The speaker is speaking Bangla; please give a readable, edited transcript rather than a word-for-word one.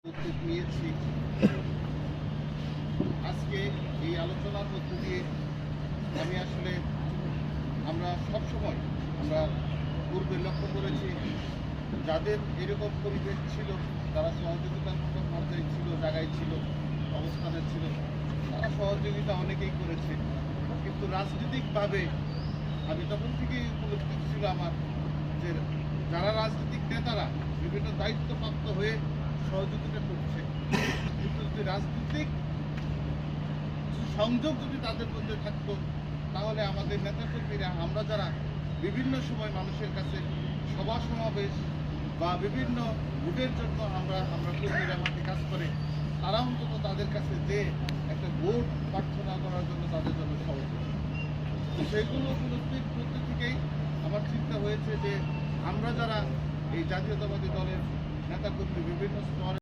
উদ্যোগ নিয়েছি। আজকে এই আলোচনার মধ্য দিয়ে আমি আসলে আমরা সবসময় আমরা পূর্বে লক্ষ্য করেছি যাদের এরকম পরিবেশ ছিল, তারা সহযোগিতামূলক পর্যায়ে ছিল, জায়গায় ছিল, অবস্থানে ছিল, তারা সহযোগিতা অনেকেই করেছে। কিন্তু রাজনৈতিকভাবে আমি তখন থেকেই উপলব্ধি ছিল আমার যে যারা রাজনৈতিক নেতারা বিভিন্ন দায়িত্বপ্রাপ্ত হয়ে সহযোগিতা করছে, কিন্তু যদি রাজনৈতিক সংযোগ যদি তাদের মধ্যে থাকতো, তাহলে আমাদের নেতাকর্মীরা, আমরা যারা বিভিন্ন সময় মানুষের কাছে সভা সমাবেশ বা বিভিন্ন ভোটের জন্য আমরা কর্মীরা মাঠে কাজ করে, তারা অন্তত তাদের কাছে যে একটা ভোট প্রার্থনা করার জন্য তাদের জন্য সহজ। তো সেইগুলো উপলব্ধির মধ্যে থেকেই আমার চিন্তা হয়েছে যে আমরা যারা এই জাতীয়তাবাদী দলের নেতাকর্মী বিভিন্ন স্তরে